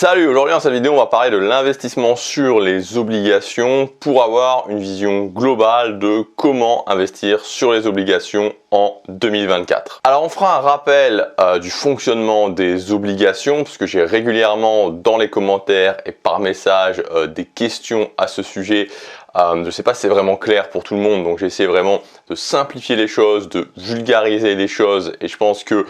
Salut, aujourd'hui dans cette vidéo on va parler de l'investissement sur les obligations pour avoir une vision globale de comment investir sur les obligations en 2024. Alors on fera un rappel du fonctionnement des obligations parce que j'ai régulièrement dans les commentaires et par message des questions à ce sujet. Je ne sais pas si c'est vraiment clair pour tout le monde, donc j'ai essayé vraiment de simplifier les choses, de vulgariser les choses et je pense que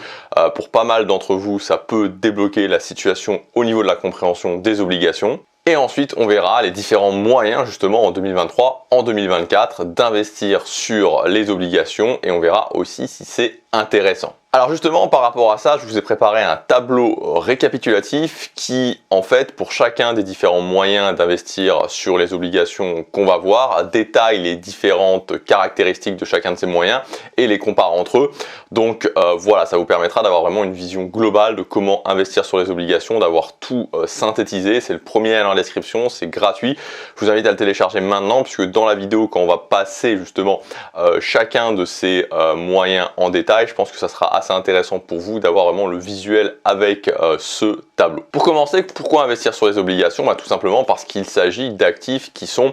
pour pas mal d'entre vous, ça peut débloquer la situation au niveau de la compréhension des obligations. Et ensuite, on verra les différents moyens justement en 2023, en 2024 d'investir sur les obligations et on verra aussi si c'est intéressant. Alors justement, par rapport à ça, je vous ai préparé un tableau récapitulatif qui, en fait, pour chacun des différents moyens d'investir sur les obligations qu'on va voir, détaille les différentes caractéristiques de chacun de ces moyens et les compare entre eux. Donc voilà, ça vous permettra d'avoir vraiment une vision globale de comment investir sur les obligations, d'avoir tout synthétisé. C'est le premier lien dans la description, c'est gratuit. Je vous invite à le télécharger maintenant puisque dans la vidéo, quand on va passer justement chacun de ces moyens en détail, je pense que ça sera assez intéressant pour vous d'avoir vraiment le visuel avec ce tableau. Pour commencer, pourquoi investir sur les obligations? Tout simplement parce qu'il s'agit d'actifs qui sont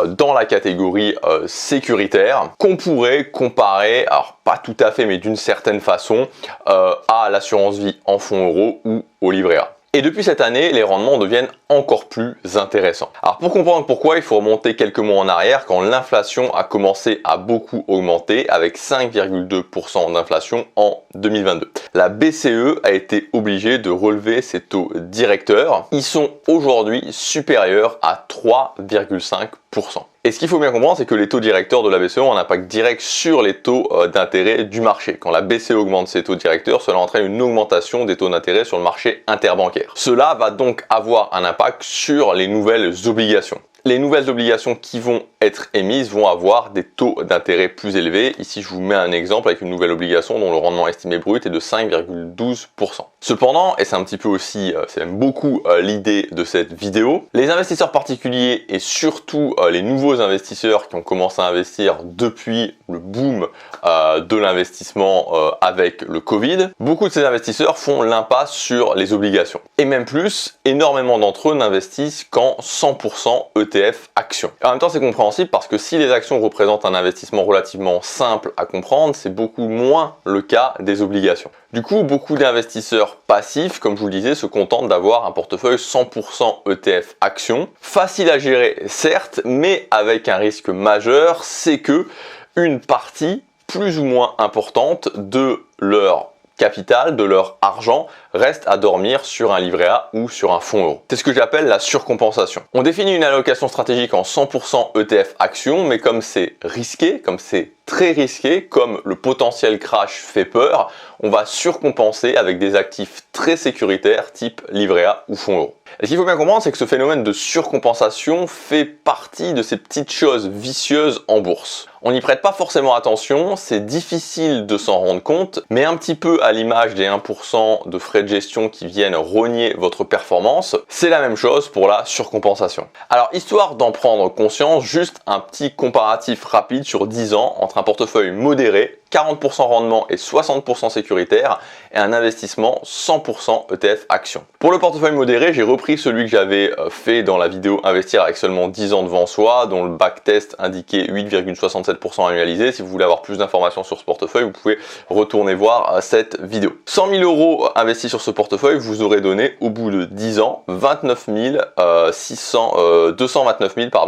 dans la catégorie sécuritaire, qu'on pourrait comparer, alors pas tout à fait mais d'une certaine façon, à l'assurance vie en fonds euros ou au livret A. Et depuis cette année, les rendements deviennent encore plus intéressants. Alors pour comprendre pourquoi, il faut remonter quelques mois en arrière quand l'inflation a commencé à beaucoup augmenter avec 5,2% d'inflation en 2022. La BCE a été obligée de relever ses taux directeurs. Ils sont aujourd'hui supérieurs à 3,5%. Et ce qu'il faut bien comprendre, c'est que les taux directeurs de la BCE ont un impact direct sur les taux d'intérêt du marché. Quand la BCE augmente ses taux directeurs, cela entraîne une augmentation des taux d'intérêt sur le marché interbancaire. Cela va donc avoir un impact sur les nouvelles obligations. Les nouvelles obligations qui vont être émises vont avoir des taux d'intérêt plus élevés. Ici, je vous mets un exemple avec une nouvelle obligation dont le rendement estimé brut est de 5,12%. Cependant, et c'est un petit peu aussi, c'est même beaucoup l'idée de cette vidéo, les investisseurs particuliers et surtout les nouveaux investisseurs qui ont commencé à investir depuis le boom de l'investissement avec le Covid, beaucoup de ces investisseurs font l'impasse sur les obligations. Et même plus, énormément d'entre eux n'investissent qu'en 100% ETF actions. En même temps, c'est compréhensible parce que si les actions représentent un investissement relativement simple à comprendre, c'est beaucoup moins le cas des obligations. Du coup, beaucoup d'investisseurs passifs, comme je vous le disais, se contentent d'avoir un portefeuille 100% ETF actions. Facile à gérer, certes, mais avec un risque majeur, c'est que une partie plus ou moins importante de leur capital, de leur argent, reste à dormir sur un livret A ou sur un fonds euro. C'est ce que j'appelle la surcompensation. On définit une allocation stratégique en 100% ETF actions, mais comme c'est risqué, comme c'est très risqué, comme le potentiel crash fait peur, on va surcompenser avec des actifs très sécuritaires type livret A ou fonds euro. Et ce qu'il faut bien comprendre, c'est que ce phénomène de surcompensation fait partie de ces petites choses vicieuses en bourse. On n'y prête pas forcément attention, c'est difficile de s'en rendre compte, mais un petit peu à l'image des 1% de frais de gestion qui viennent rogner votre performance, c'est la même chose pour la surcompensation. Alors, histoire d'en prendre conscience, juste un petit comparatif rapide sur 10 ans entre un portefeuille modéré, 40% rendement et 60% sécuritaire, et un investissement 100% ETF actions. Pour le portefeuille modéré, j'ai repris celui que j'avais fait dans la vidéo Investir avec seulement 10 ans devant soi, dont le backtest indiquait 8,67% annualisé. Si vous voulez avoir plus d'informations sur ce portefeuille, vous pouvez retourner voir cette vidéo. 100 000 euros investis sur ce portefeuille vous aurez donné au bout de 10 ans 229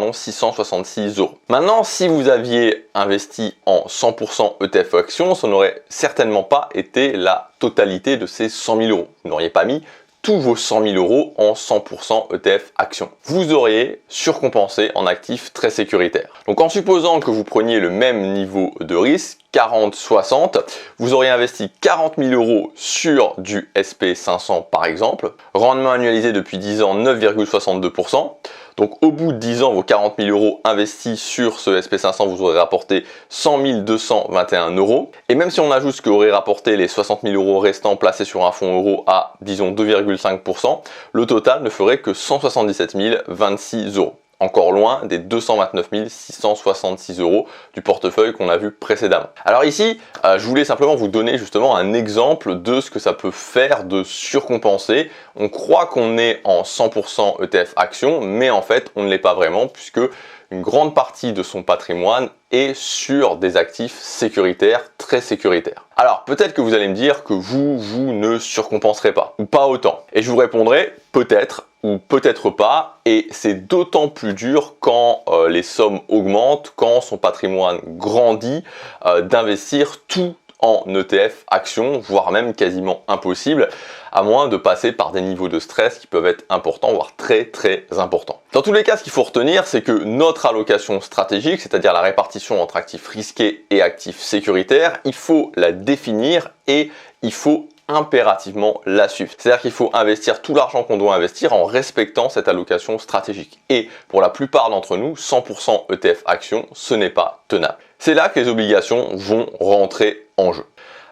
666 euros. Maintenant, si vous aviez investi en 100% ETF actions, ça n'aurait certainement pas été la totalité de ces 100 000 euros. Vous n'auriez pas mis tous vos 100 000 euros en 100% ETF actions. Vous auriez surcompensé en actifs très sécuritaires. Donc en supposant que vous preniez le même niveau de risque, 40-60, vous auriez investi 40 000 euros sur du SP500 par exemple, rendement annualisé depuis 10 ans 9,62%. Donc au bout de 10 ans, vos 40 000 euros investis sur ce SP500 vous aurez rapporté 100 221 euros. Et même si on ajoute ce qu'auraient rapporté les 60 000 euros restants placés sur un fonds euro à, disons, 2,5%, le total ne ferait que 177 026 euros. encore loin des 229 666 € du portefeuille qu'on a vu précédemment. Alors ici, je voulais simplement vous donner justement un exemple de ce que ça peut faire de surcompenser. On croit qu'on est en 100% ETF action, mais en fait on ne l'est pas vraiment puisque une grande partie de son patrimoine est sur des actifs sécuritaires, très sécuritaires. Alors peut-être que vous allez me dire que vous ne surcompenserez pas, ou pas autant. Et je vous répondrai peut-être ou peut-être pas, et c'est d'autant plus dur quand les sommes augmentent, quand son patrimoine grandit, d'investir tout en ETF action, voire même quasiment impossible, à moins de passer par des niveaux de stress qui peuvent être importants, voire très importants. Dans tous les cas, ce qu'il faut retenir, c'est que notre allocation stratégique, c'est-à-dire la répartition entre actifs risqués et actifs sécuritaires, il faut la définir et il faut impérativement la suivre. C'est-à-dire qu'il faut investir tout l'argent qu'on doit investir en respectant cette allocation stratégique. Et pour la plupart d'entre nous, 100% ETF action, ce n'est pas tenable. C'est là que les obligations vont rentrer en jeu.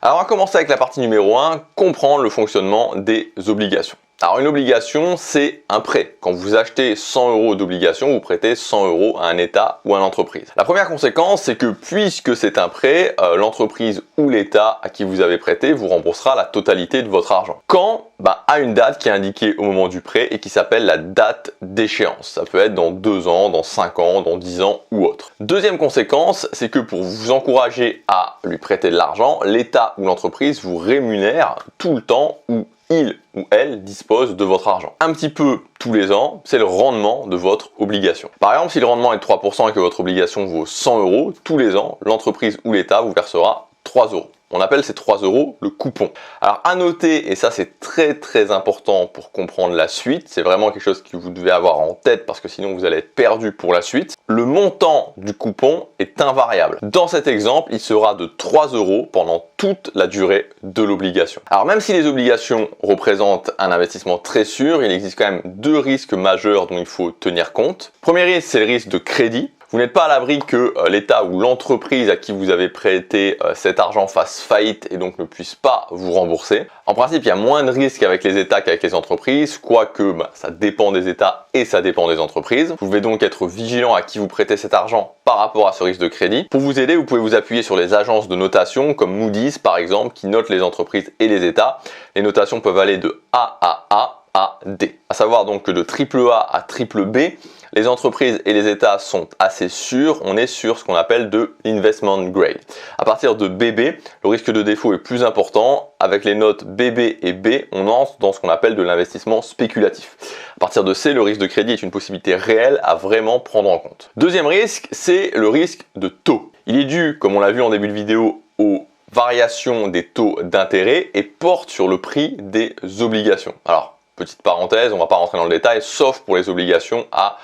Alors on va commencer avec la partie numéro 1, comprendre le fonctionnement des obligations. Alors une obligation, c'est un prêt. Quand vous achetez 100 € d'obligation, vous prêtez 100 € à un État ou à une entreprise. La première conséquence, c'est que puisque c'est un prêt, l'entreprise ou l'État à qui vous avez prêté vous remboursera la totalité de votre argent. Quand? À une date qui est indiquée au moment du prêt et qui s'appelle la date d'échéance. Ça peut être dans 2 ans, dans 5 ans, dans 10 ans ou autre. Deuxième conséquence, c'est que pour vous encourager à lui prêter de l'argent, l'État ou l'entreprise vous rémunère tout le temps où il ou elle dispose de votre argent. Un petit peu tous les ans, c'est le rendement de votre obligation. Par exemple, si le rendement est de 3% et que votre obligation vaut 100 €, tous les ans, l'entreprise ou l'État vous versera 3 €. On appelle ces 3 € le coupon. Alors à noter, et ça c'est très important pour comprendre la suite, c'est vraiment quelque chose que vous devez avoir en tête parce que sinon vous allez être perdu pour la suite, le montant du coupon est invariable. Dans cet exemple, il sera de 3 € pendant toute la durée de l'obligation. Alors même si les obligations représentent un investissement très sûr, il existe quand même 2 risques majeurs dont il faut tenir compte. Premier risque, c'est le risque de crédit. Vous n'êtes pas à l'abri que l'État ou l'entreprise à qui vous avez prêté cet argent fasse faillite et donc ne puisse pas vous rembourser. En principe, il y a moins de risques avec les États qu'avec les entreprises, quoique ça dépend des États et ça dépend des entreprises. Vous pouvez donc être vigilant à qui vous prêtez cet argent par rapport à ce risque de crédit. Pour vous aider, vous pouvez vous appuyer sur les agences de notation comme Moody's par exemple, qui notent les entreprises et les États. Les notations peuvent aller de A à A à D. À savoir donc que de AAA à BBB, les entreprises et les États sont assez sûrs, on est sur ce qu'on appelle de l'investment grade. À partir de BB, le risque de défaut est plus important. Avec les notes BB et B, on entre dans ce qu'on appelle de l'investissement spéculatif. À partir de C, le risque de crédit est une possibilité réelle à vraiment prendre en compte. Deuxième risque, c'est le risque de taux. Il est dû, comme on l'a vu en début de vidéo, aux variations des taux d'intérêt et porte sur le prix des obligations. Alors, petite parenthèse, on ne va pas rentrer dans le détail, sauf pour les obligations à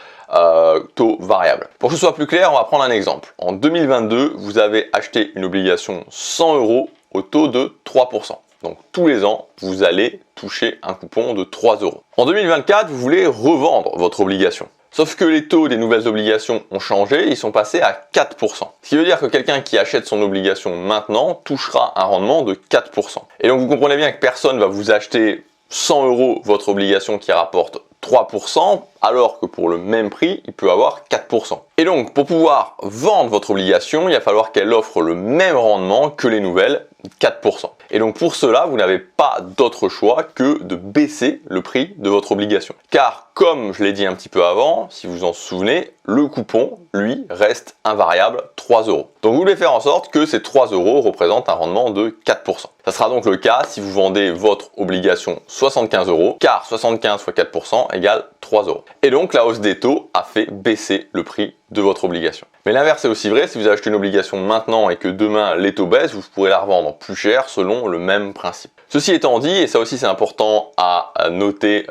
taux variable. Pour que ce soit plus clair, on va prendre un exemple. En 2022, vous avez acheté une obligation 100 € au taux de 3%. Donc tous les ans, vous allez toucher un coupon de 3 €. En 2024, vous voulez revendre votre obligation. Sauf que les taux des nouvelles obligations ont changé, ils sont passés à 4%. Ce qui veut dire que quelqu'un qui achète son obligation maintenant touchera un rendement de 4%. Et donc vous comprenez bien que personne ne va vous acheter 100 € votre obligation qui rapporte 3%, alors que pour le même prix, il peut avoir 4%. Et donc, pour pouvoir vendre votre obligation, il va falloir qu'elle offre le même rendement que les nouvelles, 4%. Et donc pour cela, vous n'avez pas d'autre choix que de baisser le prix de votre obligation. Car comme je l'ai dit un petit peu avant, si vous en souvenez, le coupon, lui, reste invariable, 3 €. Donc vous devez faire en sorte que ces 3 € représentent un rendement de 4%. Ça sera donc le cas si vous vendez votre obligation 75 €, car 75 fois 4% égale 3 €. Et donc la hausse des taux a fait baisser le prix de votre obligation. Mais l'inverse est aussi vrai, si vous achetez une obligation maintenant et que demain les taux baissent, vous pourrez la revendre plus cher selon le même principe. Ceci étant dit, et ça aussi c'est important à noter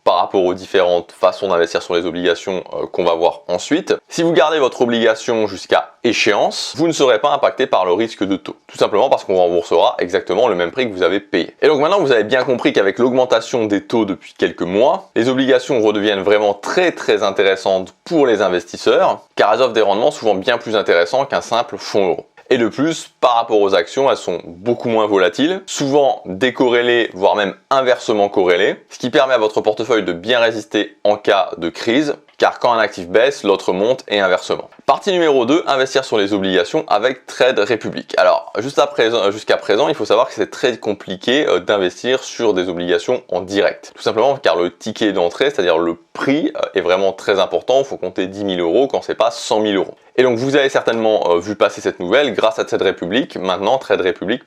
par rapport aux différentes façons d'investir sur les obligations qu'on va voir ensuite, si vous gardez votre obligation jusqu'à échéance, vous ne serez pas impacté par le risque de taux. Tout simplement parce qu'on remboursera exactement le même prix que vous avez payé. Et donc maintenant vous avez bien compris qu'avec l'augmentation des taux depuis quelques mois, les obligations redeviennent vraiment très intéressantes pour les investisseurs, car elles offrent des rendements souvent bien plus intéressants qu'un simple fonds euro. Et de plus, par rapport aux actions, elles sont beaucoup moins volatiles, souvent décorrélées, voire même inversement corrélées, ce qui permet à votre portefeuille de bien résister en cas de crise, car quand un actif baisse, l'autre monte et inversement. Partie numéro 2, investir sur les obligations avec Trade Republic. Alors jusqu'à présent, il faut savoir que c'est très compliqué d'investir sur des obligations en direct. Tout simplement car le ticket d'entrée, c'est-à-dire le prix, est vraiment très important. Il faut compter 10 000 € quand c'est pas 100 000 €. Et donc vous avez certainement vu passer cette nouvelle grâce à Trade Republic. Maintenant, Trade Republic,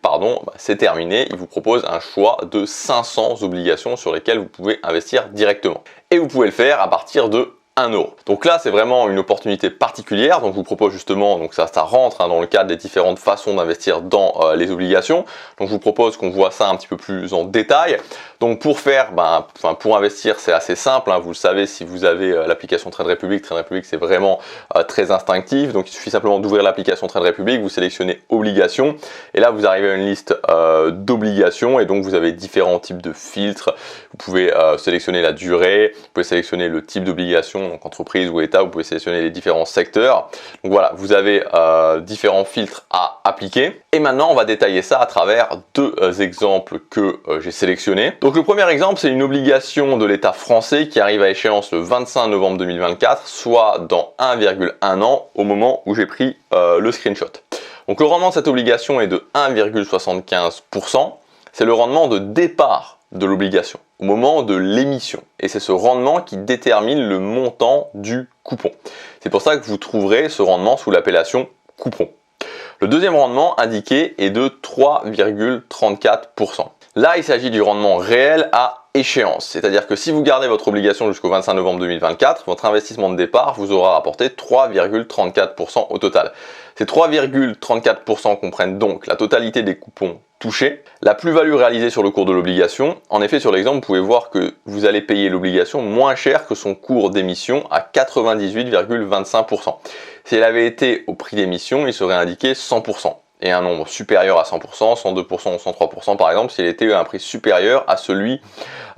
c'est terminé. Il vous propose un choix de 500 obligations sur lesquelles vous pouvez investir directement. Et vous pouvez le faire à partir de 1 €. Donc là, c'est vraiment une opportunité particulière. Donc je vous propose justement, donc ça rentre dans le cadre des différentes façons d'investir dans les obligations. Donc je vous propose qu'on voit ça un petit peu plus en détail. Donc pour faire, pour investir, c'est assez simple. Vous le savez si vous avez l'application Trade Republic. Trade Republic, c'est vraiment très instinctif. Donc il suffit simplement d'ouvrir l'application Trade Republic, vous sélectionnez obligations et là vous arrivez à une liste d'obligations et donc vous avez différents types de filtres. Vous pouvez sélectionner la durée, vous pouvez sélectionner le type d'obligation, donc entreprise ou État, vous pouvez sélectionner les différents secteurs. Donc voilà, vous avez différents filtres à appliquer. Et maintenant, on va détailler ça à travers deux exemples que j'ai sélectionnés. Donc le premier exemple, c'est une obligation de l'État français qui arrive à échéance le 25 novembre 2024, soit dans 1,1 an au moment où j'ai pris le screenshot. Donc le rendement de cette obligation est de 1,75%. C'est le rendement de départ de l'obligation au moment de l'émission et c'est ce rendement qui détermine le montant du coupon. C'est pour ça que vous trouverez ce rendement sous l'appellation coupon. Le deuxième rendement indiqué est de 3,34%. Là, il s'agit du rendement réel à échéance, c'est-à-dire que si vous gardez votre obligation jusqu'au 25 novembre 2024, votre investissement de départ vous aura rapporté 3,34% au total. Ces 3,34% comprennent donc la totalité des coupons touchés, la plus-value réalisée sur le cours de l'obligation. En effet, sur l'exemple, vous pouvez voir que vous allez payer l'obligation moins cher que son cours d'émission à 98,25%. Si elle avait été au prix d'émission, il serait indiqué 100%. Et un nombre supérieur à 100%, 102% ou 103% par exemple, si elle était à un prix supérieur à celui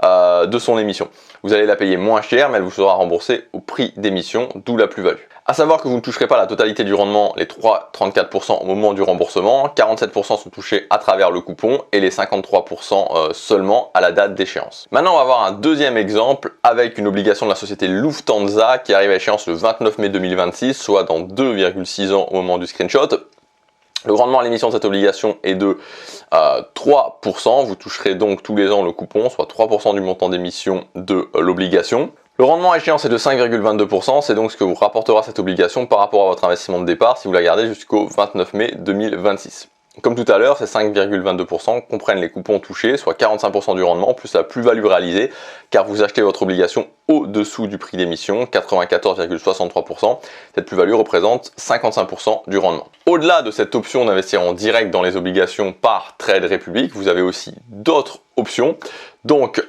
de son émission. Vous allez la payer moins cher, mais elle vous sera remboursée au prix d'émission, d'où la plus-value. A savoir que vous ne toucherez pas la totalité du rendement, les 3,34% au moment du remboursement, 47% sont touchés à travers le coupon et les 53% seulement à la date d'échéance. Maintenant, on va voir un deuxième exemple avec une obligation de la société Lufthansa qui arrive à échéance le 29 mai 2026, soit dans 2,6 ans au moment du screenshot. Le rendement à l'émission de cette obligation est de 3%. Vous toucherez donc tous les ans le coupon, soit 3% du montant d'émission de l'obligation. Le rendement à échéance est de 5,22%. C'est donc ce que vous rapportera cette obligation par rapport à votre investissement de départ si vous la gardez jusqu'au 29 mai 2026. Comme tout à l'heure, ces 5,22% comprennent les coupons touchés, soit 45% du rendement, plus la plus-value réalisée, car vous achetez votre obligation au-dessous du prix d'émission, 94,63%. Cette plus-value représente 55% du rendement. Au-delà de cette option d'investir en direct dans les obligations par Trade Republic, vous avez aussi d'autres options. Donc,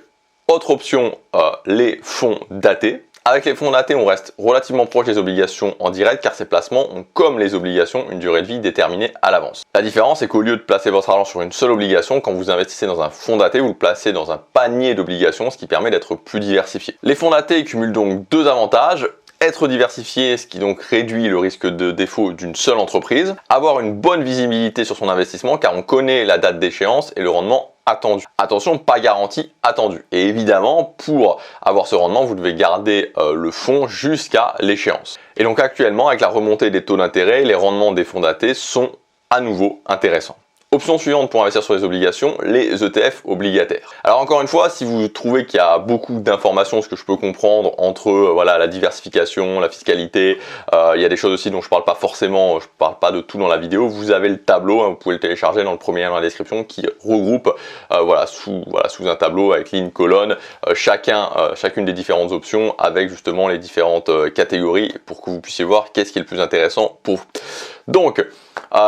autre option, les fonds datés. Avec les fonds datés, on reste relativement proche des obligations en direct car ces placements ont, comme les obligations, une durée de vie déterminée à l'avance. La différence est qu'au lieu de placer votre argent sur une seule obligation, quand vous investissez dans un fonds daté, vous le placez dans un panier d'obligations, ce qui permet d'être plus diversifié. Les fonds datés cumulent donc deux avantages. Être diversifié, ce qui donc réduit le risque de défaut d'une seule entreprise. Avoir une bonne visibilité sur son investissement car on connaît la date d'échéance et le rendement attendu. Attention, pas garanti, attendu. Et évidemment, pour avoir ce rendement, vous devez garder le fonds jusqu'à l'échéance. Et donc actuellement, avec la remontée des taux d'intérêt, les rendements des fonds datés sont à nouveau intéressants. Option suivante pour investir sur les obligations, les ETF obligataires. Alors encore une fois, si vous trouvez qu'il y a beaucoup d'informations, ce que je peux comprendre entre la diversification, la fiscalité, il y a des choses aussi dont je parle pas forcément, je parle pas de tout dans la vidéo, vous avez le tableau, vous pouvez le télécharger dans le premier lien dans la description qui regroupe sous un tableau avec ligne, colonne, chacune des différentes options avec justement les différentes catégories pour que vous puissiez voir qu'est-ce qui est le plus intéressant pour vous. Donc,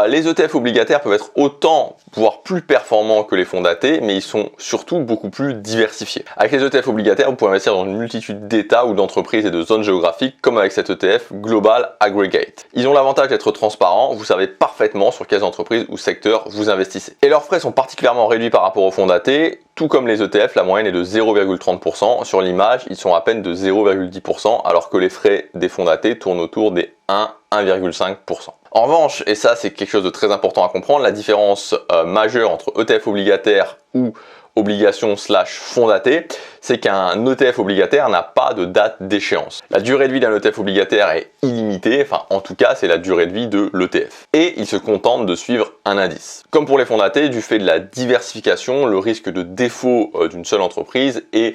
les ETF obligataires peuvent être autant, voire plus performants que les fonds datés, mais ils sont surtout beaucoup plus diversifiés. Avec les ETF obligataires, vous pouvez investir dans une multitude d'états ou d'entreprises et de zones géographiques, comme avec cet ETF Global Aggregate. Ils ont l'avantage d'être transparents, vous savez parfaitement sur quelles entreprises ou secteurs vous investissez. Et leurs frais sont particulièrement réduits par rapport aux fonds datés. Tout comme les ETF, la moyenne est de 0,30%. Sur l'image, ils sont à peine de 0,10%, alors que les frais des fonds datés tournent autour des 1,5%. En revanche, et ça c'est quelque chose de très important à comprendre, la différence majeure entre ETF obligataire ou obligation / fonds daté, c'est qu'un ETF obligataire n'a pas de date d'échéance. La durée de vie d'un ETF obligataire est illimitée, enfin en tout cas c'est la durée de vie de l'ETF. Et il se contente de suivre un indice. Comme pour les fonds datés, du fait de la diversification, le risque de défaut d'une seule entreprise est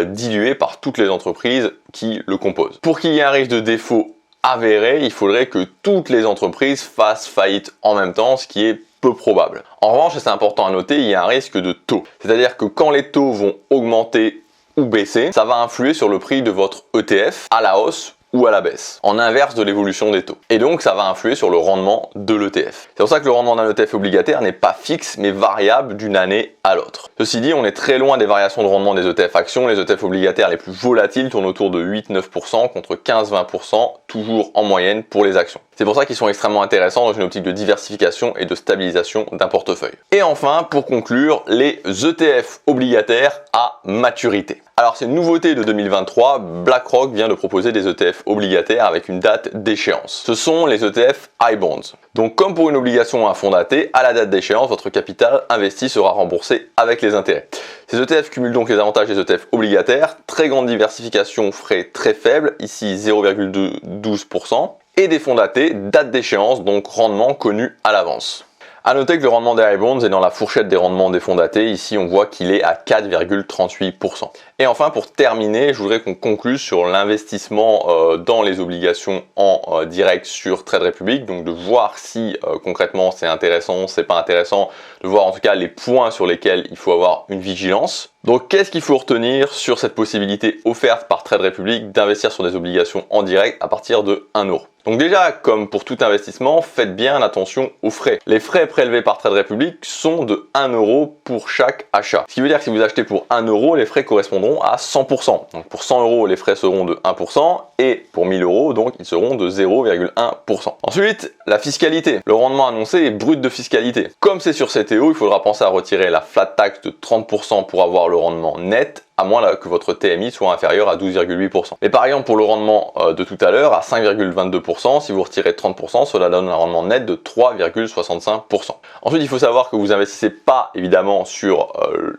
dilué par toutes les entreprises qui le composent. Pour qu'il y ait un risque de défaut avéré, il faudrait que toutes les entreprises fassent faillite en même temps, ce qui est peu probable. En revanche, et c'est important à noter, il y a un risque de taux. C'est-à-dire que quand les taux vont augmenter ou baisser, ça va influer sur le prix de votre ETF à la hausse ou à la baisse, en inverse de l'évolution des taux. Et donc ça va influer sur le rendement de l'ETF. C'est pour ça que le rendement d'un ETF obligataire n'est pas fixe mais variable d'une année à l'autre. Ceci dit, on est très loin des variations de rendement des ETF actions. Les ETF obligataires les plus volatiles tournent autour de 8-9% contre 15-20% toujours en moyenne pour les actions. C'est pour ça qu'ils sont extrêmement intéressants dans une optique de diversification et de stabilisation d'un portefeuille. Et enfin, pour conclure, les ETF obligataires à maturité. Alors c'est une nouveauté de 2023, BlackRock vient de proposer des ETF obligataires avec une date d'échéance. Ce sont les ETF iBonds. Donc comme pour une obligation ou un fonds daté, à la date d'échéance, votre capital investi sera remboursé avec les intérêts. Ces ETF cumulent donc les avantages des ETF obligataires, très grande diversification, frais très faibles, ici 0,12%, et des fonds datés, date d'échéance, donc rendement connu à l'avance. A noter que le rendement des iBonds est dans la fourchette des rendements des fonds datés. Ici, on voit qu'il est à 4,38%. Et enfin, pour terminer, je voudrais qu'on conclue sur l'investissement dans les obligations en direct sur Trade Republic. Donc, de voir si concrètement c'est intéressant, c'est pas intéressant, de voir en tout cas les points sur lesquels il faut avoir une vigilance. Donc, qu'est-ce qu'il faut retenir sur cette possibilité offerte par Trade Republic d'investir sur des obligations en direct à partir de 1 euro? Donc déjà, comme pour tout investissement, faites bien attention aux frais. Les frais prélevés par Trade Republic sont de 1 euro pour chaque achat. Ce qui veut dire que si vous achetez pour 1 euro, les frais correspondront à 100%. Donc pour 100 euros, les frais seront de 1% et pour 1000 euros, donc ils seront de 0,1%. Ensuite, la fiscalité. Le rendement annoncé est brut de fiscalité. Comme c'est sur CTO, il faudra penser à retirer la flat tax de 30% pour avoir le rendement net, à moins que votre TMI soit inférieur à 12,8%. Mais par exemple, pour le rendement de tout à l'heure, à 5,22%, si vous retirez 30%, cela donne un rendement net de 3,65%. Ensuite, il faut savoir que vous investissez pas évidemment sur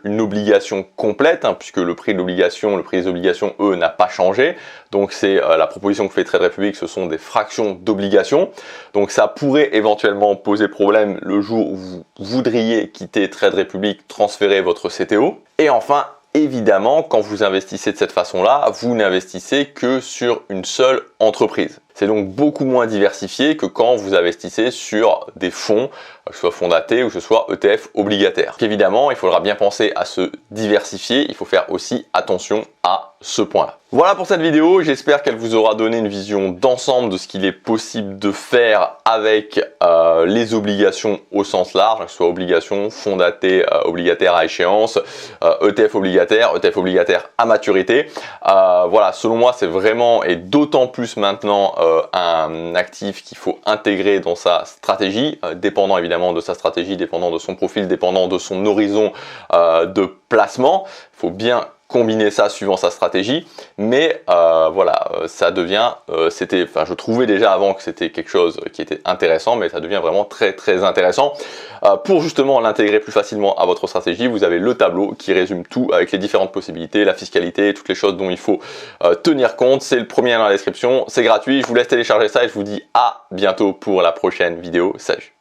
une obligation complète, puisque le prix de l'obligation, le prix des obligations, eux, n'a pas changé. Donc c'est la proposition que fait Trade Republic, ce sont des fractions d'obligations. Donc ça pourrait éventuellement poser problème le jour où vous voudriez quitter Trade Republic, transférer votre CTO. Et enfin, évidemment, quand vous investissez de cette façon-là, vous n'investissez que sur une seule entreprise. C'est donc beaucoup moins diversifié que quand vous investissez sur des fonds, que ce soit fonds datés ou que ce soit ETF obligataires. Évidemment, il faudra bien penser à se diversifier, il faut faire aussi attention à ce point-là. Voilà pour cette vidéo, j'espère qu'elle vous aura donné une vision d'ensemble de ce qu'il est possible de faire avec les obligations au sens large, que ce soit obligations, fonds datés, obligataires à échéance, ETF obligataire à maturité. Voilà, selon moi, c'est vraiment, et d'autant plus maintenant, un actif qu'il faut intégrer dans sa stratégie, dépendant évidemment de sa stratégie, dépendant de son profil, dépendant de son horizon de placement. Il faut bien combiner ça suivant sa stratégie, mais voilà, ça devient, je trouvais déjà avant que c'était quelque chose qui était intéressant, mais ça devient vraiment très très intéressant. Pour justement l'intégrer plus facilement à votre stratégie, vous avez le tableau qui résume tout avec les différentes possibilités, la fiscalité, toutes les choses dont il faut tenir compte. C'est le premier lien dans la description, c'est gratuit, je vous laisse télécharger ça et je vous dis à bientôt pour la prochaine vidéo. Salut!